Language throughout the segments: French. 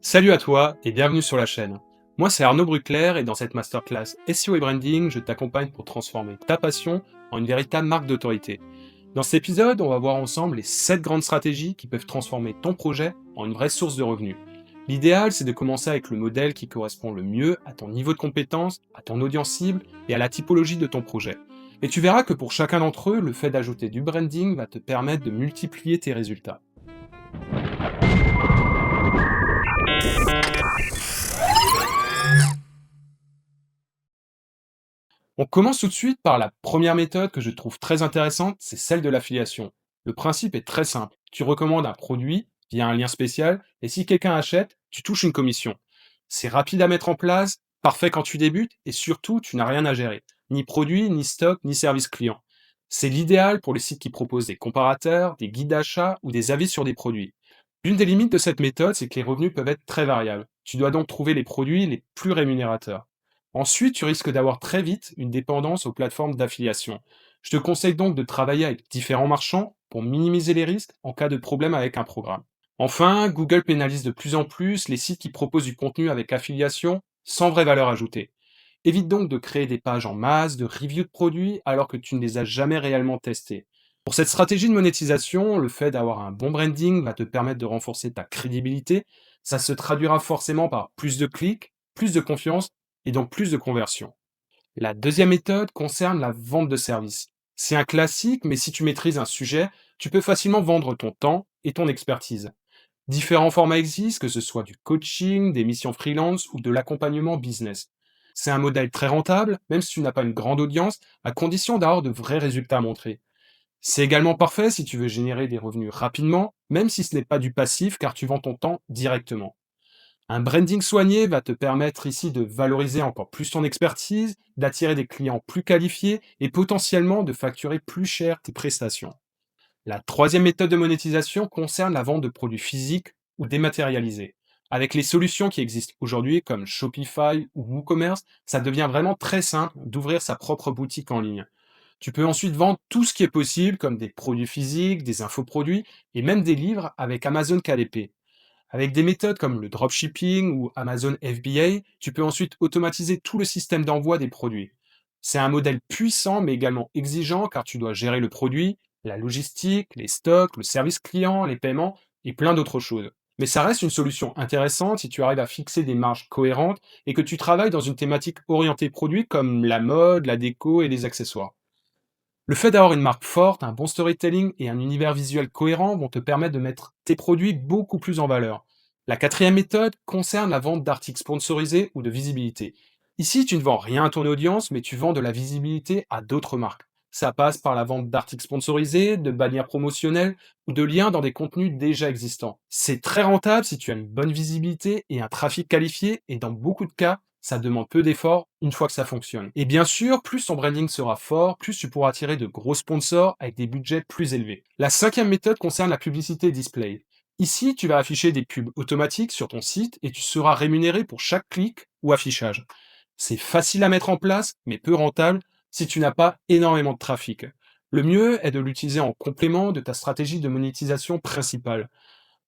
Salut à toi et bienvenue sur la chaîne. Moi c'est Arnaud Bruckler et dans cette masterclass SEO et branding, je t'accompagne pour transformer ta passion en une véritable marque d'autorité. Dans cet épisode, on va voir ensemble les 7 grandes stratégies qui peuvent transformer ton projet en une vraie source de revenus. L'idéal, c'est de commencer avec le modèle qui correspond le mieux à ton niveau de compétence, à ton audience cible et à la typologie de ton projet. Et tu verras que pour chacun d'entre eux, le fait d'ajouter du branding va te permettre de multiplier tes résultats. On commence tout de suite par la première méthode que je trouve très intéressante, c'est celle de l'affiliation. Le principe est très simple. Tu recommandes un produit via un lien spécial et si quelqu'un achète, tu touches une commission. C'est rapide à mettre en place, parfait quand tu débutes et surtout, tu n'as rien à gérer. Ni produit, ni stock, ni service client. C'est l'idéal pour les sites qui proposent des comparateurs, des guides d'achat ou des avis sur des produits. L'une des limites de cette méthode, c'est que les revenus peuvent être très variables. Tu dois donc trouver les produits les plus rémunérateurs. Ensuite, tu risques d'avoir très vite une dépendance aux plateformes d'affiliation. Je te conseille donc de travailler avec différents marchands pour minimiser les risques en cas de problème avec un programme. Enfin, Google pénalise de plus en plus les sites qui proposent du contenu avec affiliation sans vraie valeur ajoutée. Évite donc de créer des pages en masse de reviews de produits alors que tu ne les as jamais réellement testés. Pour cette stratégie de monétisation, le fait d'avoir un bon branding va te permettre de renforcer ta crédibilité. Ça se traduira forcément par plus de clics, plus de confiance et donc plus de conversion. La deuxième méthode concerne la vente de services. C'est un classique, mais si tu maîtrises un sujet, tu peux facilement vendre ton temps et ton expertise. Différents formats existent, que ce soit du coaching, des missions freelance ou de l'accompagnement business. C'est un modèle très rentable, même si tu n'as pas une grande audience, à condition d'avoir de vrais résultats à montrer. C'est également parfait si tu veux générer des revenus rapidement, même si ce n'est pas du passif car tu vends ton temps directement. Un branding soigné va te permettre ici de valoriser encore plus ton expertise, d'attirer des clients plus qualifiés et potentiellement de facturer plus cher tes prestations. La troisième méthode de monétisation concerne la vente de produits physiques ou dématérialisés. Avec les solutions qui existent aujourd'hui comme Shopify ou WooCommerce, ça devient vraiment très simple d'ouvrir sa propre boutique en ligne. Tu peux ensuite vendre tout ce qui est possible comme des produits physiques, des infoproduits et même des livres avec Amazon KDP. Avec des méthodes comme le dropshipping ou Amazon FBA, tu peux ensuite automatiser tout le système d'envoi des produits. C'est un modèle puissant mais également exigeant car tu dois gérer le produit, la logistique, les stocks, le service client, les paiements et plein d'autres choses. Mais ça reste une solution intéressante si tu arrives à fixer des marges cohérentes et que tu travailles dans une thématique orientée produit comme la mode, la déco et les accessoires. Le fait d'avoir une marque forte, un bon storytelling et un univers visuel cohérent vont te permettre de mettre tes produits beaucoup plus en valeur. La quatrième méthode concerne la vente d'articles sponsorisés ou de visibilité. Ici, tu ne vends rien à ton audience, mais tu vends de la visibilité à d'autres marques. Ça passe par la vente d'articles sponsorisés, de bannières promotionnelles ou de liens dans des contenus déjà existants. C'est très rentable si tu as une bonne visibilité et un trafic qualifié, et dans beaucoup de cas, ça demande peu d'efforts une fois que ça fonctionne. Et bien sûr, plus ton branding sera fort, plus tu pourras attirer de gros sponsors avec des budgets plus élevés. La cinquième méthode concerne la publicité display. Ici, tu vas afficher des pubs automatiques sur ton site et tu seras rémunéré pour chaque clic ou affichage. C'est facile à mettre en place, mais peu rentable si tu n'as pas énormément de trafic. Le mieux est de l'utiliser en complément de ta stratégie de monétisation principale.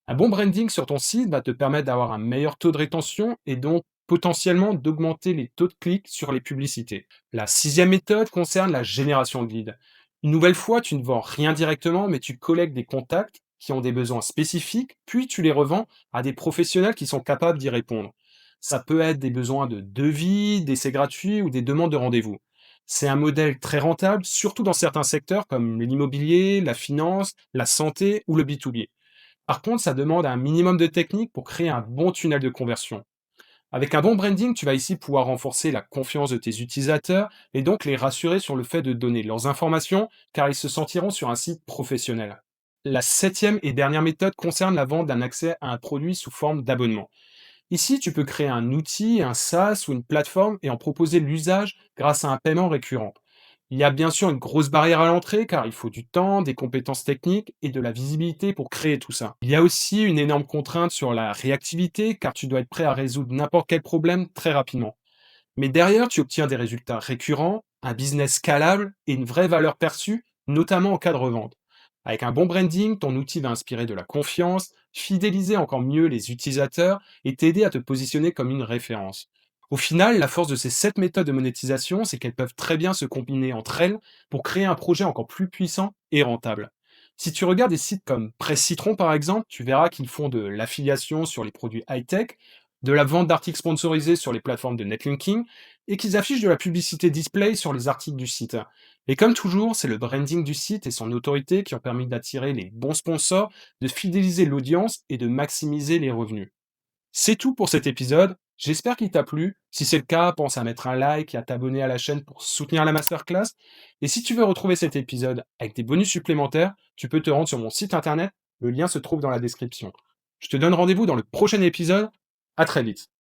Un bon branding sur ton site va te permettre d'avoir un meilleur taux de rétention et donc potentiellement d'augmenter les taux de clics sur les publicités. La sixième méthode concerne la génération de leads. Une nouvelle fois, tu ne vends rien directement, mais tu collectes des contacts qui ont des besoins spécifiques, puis tu les revends à des professionnels qui sont capables d'y répondre. Ça peut être des besoins de devis, d'essais gratuits ou des demandes de rendez-vous. C'est un modèle très rentable, surtout dans certains secteurs comme l'immobilier, la finance, la santé ou le B2B. Par contre, ça demande un minimum de technique pour créer un bon tunnel de conversion. Avec un bon branding, tu vas ici pouvoir renforcer la confiance de tes utilisateurs et donc les rassurer sur le fait de donner leurs informations car ils se sentiront sur un site professionnel. La septième et dernière méthode concerne la vente d'un accès à un produit sous forme d'abonnement. Ici, tu peux créer un outil, un SaaS ou une plateforme et en proposer l'usage grâce à un paiement récurrent. Il y a bien sûr une grosse barrière à l'entrée car il faut du temps, des compétences techniques et de la visibilité pour créer tout ça. Il y a aussi une énorme contrainte sur la réactivité car tu dois être prêt à résoudre n'importe quel problème très rapidement. Mais derrière, tu obtiens des résultats récurrents, un business scalable et une vraie valeur perçue, notamment en cas de revente. Avec un bon branding, ton outil va inspirer de la confiance, fidéliser encore mieux les utilisateurs et t'aider à te positionner comme une référence. Au final, la force de ces 7 méthodes de monétisation, c'est qu'elles peuvent très bien se combiner entre elles pour créer un projet encore plus puissant et rentable. Si tu regardes des sites comme Presse Citron par exemple, tu verras qu'ils font de l'affiliation sur les produits high-tech, de la vente d'articles sponsorisés sur les plateformes de netlinking et qu'ils affichent de la publicité display sur les articles du site. Et comme toujours, c'est le branding du site et son autorité qui ont permis d'attirer les bons sponsors, de fidéliser l'audience et de maximiser les revenus. C'est tout pour cet épisode. J'espère qu'il t'a plu. Si c'est le cas, pense à mettre un like et à t'abonner à la chaîne pour soutenir la masterclass. Et si tu veux retrouver cet épisode avec des bonus supplémentaires, tu peux te rendre sur mon site internet. Le lien se trouve dans la description. Je te donne rendez-vous dans le prochain épisode. À très vite.